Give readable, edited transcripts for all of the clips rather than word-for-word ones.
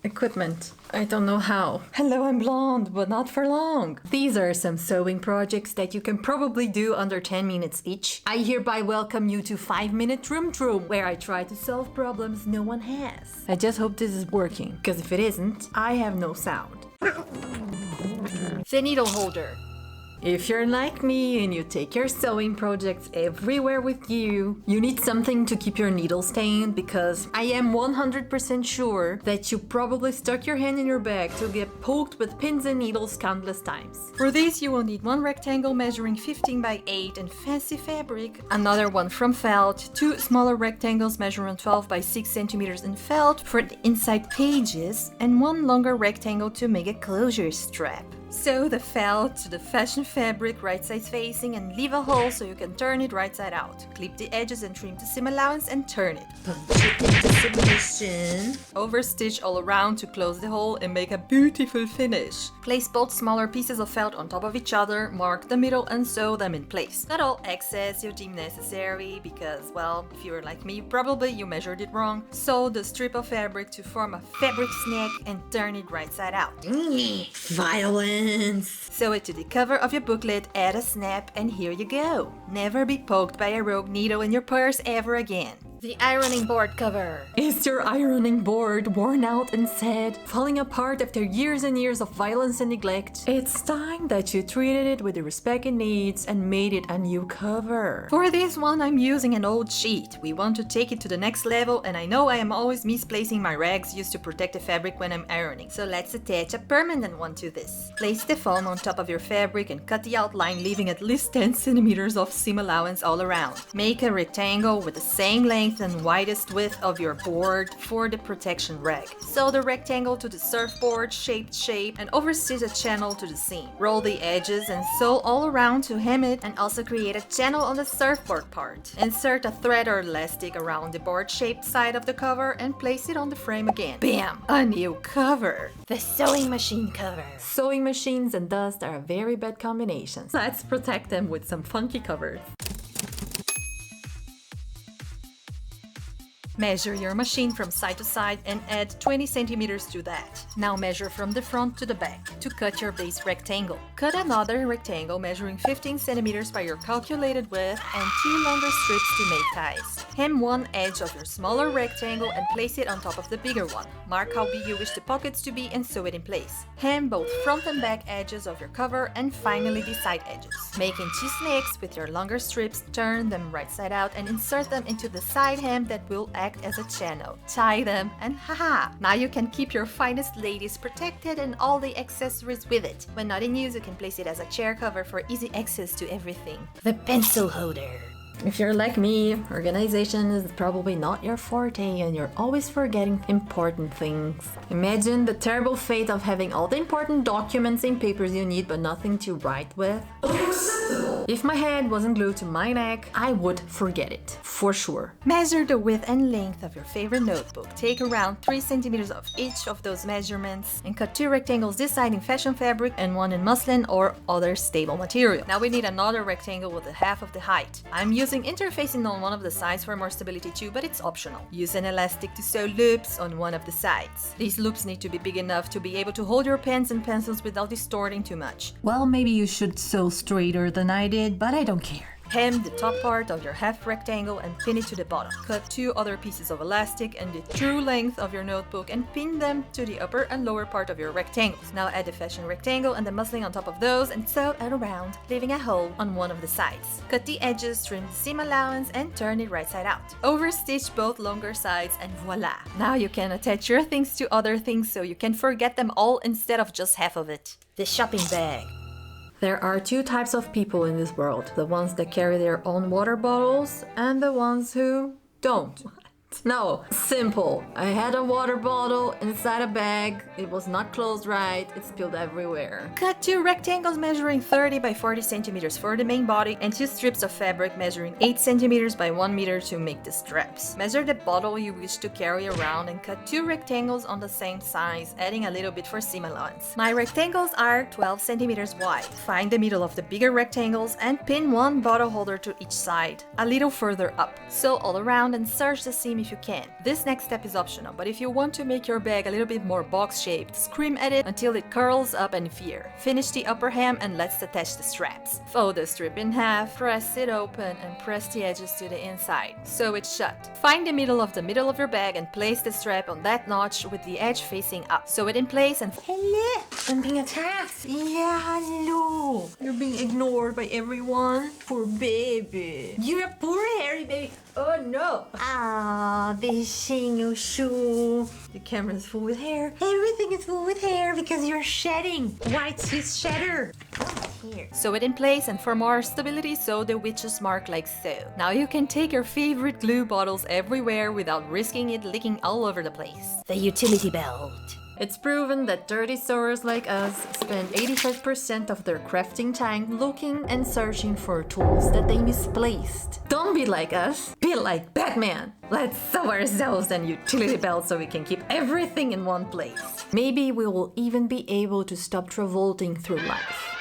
equipment. I don't know how. Hello, I'm blonde, but not for long. These are some sewing projects that you can probably do under 10 minutes each. I hereby welcome you to 5-minute Troom Troom, where I try to solve problems no one has. I just hope this is working, because if it isn't, I have no sound. The needle holder. If you're like me and you take your sewing projects everywhere with you, you need something to keep your needles stained, because I am 100% sure that you probably stuck your hand in your bag to get poked with pins and needles countless times. For this, you will need one rectangle measuring 15 by 8 in fancy fabric, another one from felt, two smaller rectangles measuring 12 by 6 centimeters in felt for the inside pages, and one longer rectangle to make a closure strap. Sew the felt to the fashion fabric right side facing and leave a hole so you can turn it right side out. Clip the edges and trim to seam allowance and turn it. Punch it into submission. Overstitch all around to close the hole and make a beautiful finish. Place both smaller pieces of felt on top of each other, mark the middle and sew them in place. Cut all excess you deem necessary because, well, if you're like me, probably you measured it wrong. Sew the strip of fabric to form a fabric snake and turn it right side out. Violence. Sew it to the cover of your booklet, add a snap, and here you go. Never be poked by a rogue needle in your purse ever again. The ironing board cover. Is your ironing board worn out and sad, falling apart after years and years of violence and neglect? It's time that you treated it with the respect it needs and made it a new cover. For this one, I'm using an old sheet. We want to take it to the next level, and I know I am always misplacing my rags used to protect the fabric when I'm ironing. So let's attach a permanent one to this. Place the foam on top of your fabric and cut the outline, leaving at least 10 centimeters of seam allowance all around. Make a rectangle with the same length and widest width of your board for the protection rag. Sew the rectangle to the surfboard shaped shape and overstitch a channel to the seam. Roll the edges and sew all around to hem it and also create a channel on the surfboard part. Insert a thread or elastic around the board shaped side of the cover and place it on the frame again. Bam! A new cover! The sewing machine cover. Sewing machines and dust are a very bad combination. Let's protect them with some funky covers. Measure your machine from side to side and add 20 centimeters to that. Now measure from the front to the back to cut your base rectangle. Cut another rectangle measuring 15 centimeters by your calculated width and 2 longer strips to make ties. Hem one edge of your smaller rectangle and place it on top of the bigger one. Mark how big you wish the pockets to be and sew it in place. Hem both front and back edges of your cover and finally the side edges. Making 2 snakes with your longer strips, turn them right side out and insert them into the side hem that will act as a channel. Tie them and haha! Now you can keep your finest ladies protected and all the accessories with it. When not in use, you can place it as a chair cover for easy access to everything. The pencil holder. If you're like me, organization is probably not your forte and you're always forgetting important things. Imagine the terrible fate of having all the important documents and papers you need but nothing to write with. If my head wasn't glued to my neck, I would forget it, for sure. Measure the width and length of your favorite notebook. Take around 3 centimeters of each of those measurements and cut 2 rectangles this side in fashion fabric and one in muslin or other stable material. Now we need another rectangle with a half of the height. I'm using interfacing on one of the sides for more stability too, but it's optional. Use an elastic to sew loops on one of the sides. These loops need to be big enough to be able to hold your pens and pencils without distorting too much. Well, maybe you should sew straighter than I did, but I don't care. Hem the top part of your half rectangle and pin it to the bottom. Cut 2 other pieces of elastic and the true length of your notebook and pin them to the upper and lower part of your rectangles. Now add the fashion rectangle and the muslin on top of those and sew it around, leaving a hole on one of the sides. Cut the edges, trim the seam allowance and turn it right side out. Overstitch both longer sides and voila! Now you can attach your things to other things so you can forget them all instead of just half of it. The shopping bag. There are 2 types of people in this world. The ones that carry their own water bottles and the ones who don't. No, simple. I had a water bottle inside a bag. It was not closed right. It spilled everywhere. Cut 2 rectangles measuring 30 by 40 centimeters for the main body and 2 strips of fabric measuring 8 centimeters by 1 meter to make the straps. Measure the bottle you wish to carry around and cut 2 rectangles on the same size, adding a little bit for seam allowance. My rectangles are 12 centimeters wide. Find the middle of the bigger rectangles and pin one bottle holder to each side, a little further up. Sew all around and serge the seam if you can. This next step is optional, but if you want to make your bag a little bit more box-shaped, scream at it until it curls up and veer. Finish the upper hem and let's attach the straps. Fold the strip in half, press it open and press the edges to the inside, so it's shut. Find the middle of your bag and place the strap on that notch with the edge facing up. Sew it in place and... Hello! I'm being attacked! Yeah, hello! You're being ignored by everyone? Poor baby. You're a poor hairy baby. Oh no! Ah, this single shoe. The camera's full with hair. Everything is full with hair because you're shedding. White Swiss cheddar. Here. Sew it in place and for more stability sew the witch's mark like so. Now you can take your favorite glue bottles everywhere without risking it leaking all over the place. The utility belt. It's proven that dirty sewers like us spend 85% of their crafting time looking and searching for tools that they misplaced. Don't be like us, be like Batman! Let's sew ourselves an utility belt so we can keep everything in one place. Maybe we will even be able to stop travolting through life.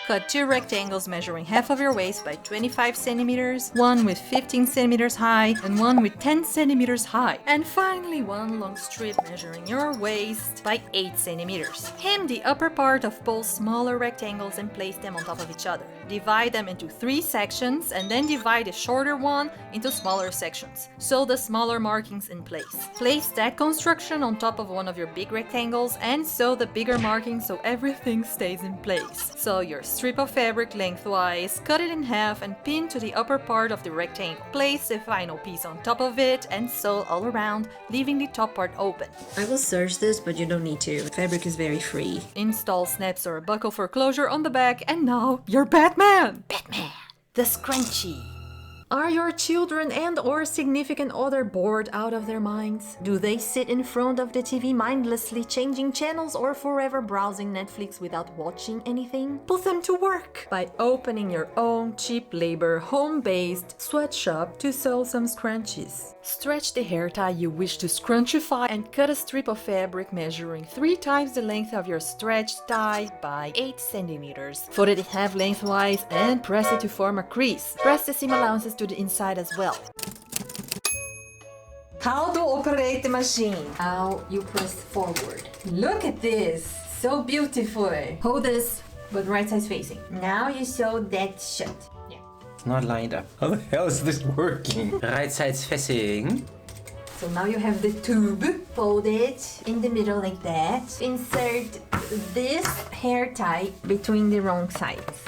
Cut 2 rectangles measuring half of your waist by 25 centimeters, one with 15 centimeters high and one with 10 centimeters high. And finally one long strip measuring your waist by 8 centimeters. Hem the upper part of both smaller rectangles and place them on top of each other. Divide them into 3 sections and then divide the shorter one into smaller sections. Sew the smaller markings in place. Place that construction on top of one of your big rectangles and sew the bigger markings so everything stays in place. Sew your strip of fabric lengthwise, cut it in half and pin to the upper part of the rectangle. Place the final piece on top of it and sew all around, leaving the top part open. I will search this, but you don't need to. Fabric is very free. Install snaps or a buckle for closure on the back and now you're Batman! Batman! The scrunchie. Are your children and or significant other bored out of their minds? Do they sit in front of the TV mindlessly changing channels or forever browsing Netflix without watching anything? Put them to work by opening your own cheap labor home-based sweatshop to sell some scrunchies. Stretch the hair tie you wish to scrunchify and cut a strip of fabric measuring 3 times the length of your stretched tie by 8 centimeters. Fold it in half lengthwise and press it to form a crease. Press the seam allowances to the inside as well. How to operate the machine. How you press forward. Look at this. So beautiful. Hold this, but right side facing. Now you sew that shut. Yeah. It's not lined up. How the hell is this working? Right side's facing. So now you have the tube. Fold it in the middle like that. Insert this hair tie between the wrong sides.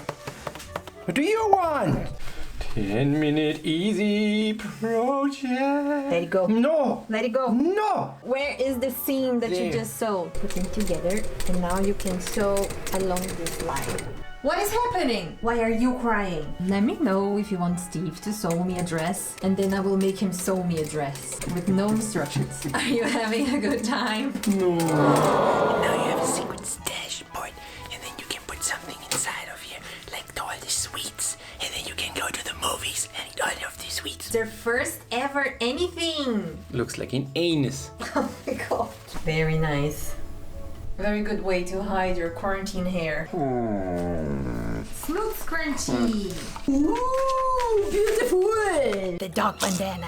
What do you want? 10-minute easy project. Let it go. No! Let it go. No! Where is the seam that you There. just sewed? Put them together and now you can sew along this line. What is happening? Why are you crying? Let me know if you want Steve to sew me a dress, and then I will make him sew me a dress with no instructions. Are you having a good time? No. Now you have a secret stash part, and then you can put something inside of here, like all the sweets, and then you can go to the movies and eat all of the sweets. Their first ever anything. Looks like an anus. Oh my god. Very nice. Very good way to hide your quarantine hair. Smooth scrunchie. Ooh, beautiful. The dog bandana.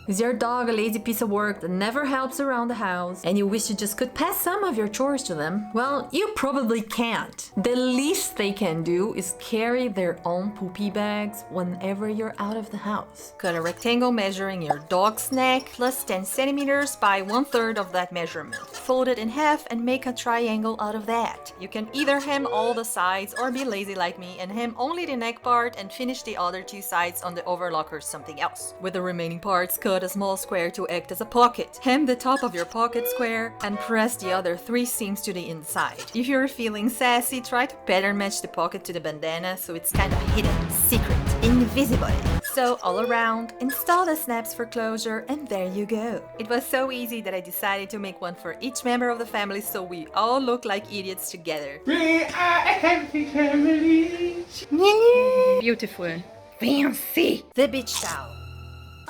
Is your dog a lazy piece of work that never helps around the house and you wish you just could pass some of your chores to them? Well, you probably can't. The least they can do is carry their own poopy bags whenever you're out of the house. Cut a rectangle measuring your dog's neck plus 10 centimeters by 1/3 of that measurement. Fold it in half and make a triangle out of that. You can either hem all the sides or be lazy like me and hem only the neck part and finish the other 2 sides on the overlock or something else. With the remaining parts, cut a small square to act as a pocket. Hem the top of your pocket square and press the other 3 seams to the inside. If you're feeling sassy, try to pattern match the pocket to the bandana so it's kind of hidden, secret, invisible. So all around, install the snaps for closure and there you go. It was so easy that I decided to make one for each member of the family so we all look like idiots together. We are a happy family. Beautiful. Fancy. The beach towel.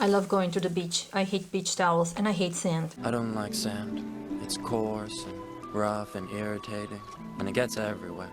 I love going to the beach. I hate beach towels and I hate sand. I don't like sand. It's coarse and rough and irritating, and it gets everywhere.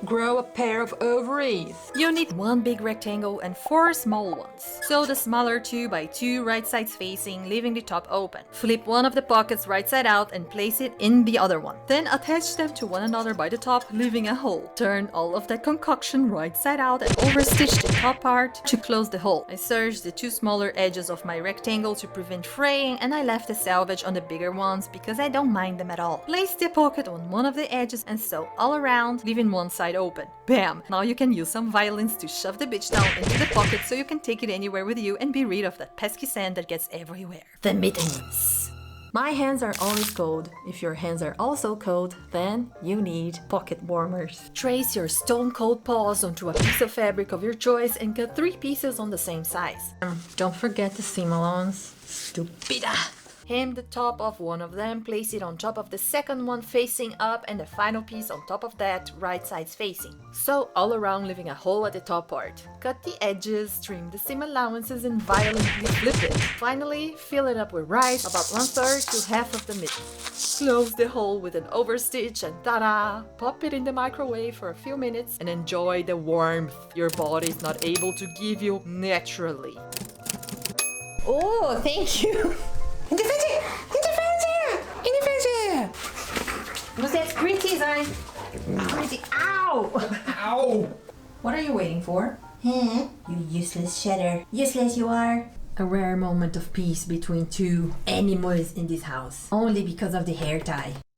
grow a pair of ovaries. You need 1 big rectangle and 4 small ones. Sew the smaller 2 by 2 right sides facing, leaving the top open. Flip one of the pockets right side out and place it in the other one. Then attach them to one another by the top, leaving a hole. Turn all of that concoction right side out and overstitch the top part to close the hole. I serged the 2 smaller edges of my rectangle to prevent fraying, and I left the selvage on the bigger ones because I don't mind them at all. Place the pocket on one of the edges and sew all around, leaving one side open. Bam! Now you can use some violins to shove the bitch down into the pocket so you can take it anywhere with you and be rid of that pesky sand that gets everywhere. The mittens. My hands are always cold. If your hands are also cold, then you need pocket warmers. Trace your stone cold paws onto a piece of fabric of your choice and cut 3 pieces on the same size. Don't forget the seam-allowance. Stupida! Hem the top of one of them, place it on top of the second one facing up, and the final piece on top of that, right sides facing. Sew all around, leaving a hole at the top part. Cut the edges, trim the seam allowances, and violently flip it. Finally, fill it up with rice, about 1/3 to half of the mitten. Close the hole with an overstitch and ta-da! Pop it in the microwave for a few minutes and enjoy the warmth your body is not able to give you naturally. Oh, thank you. Was that Scrunchies? Ow! Ow! What are you waiting for? You useless shedder. Useless you are. A rare moment of peace between 2 animals in this house. Only because of the hair tie.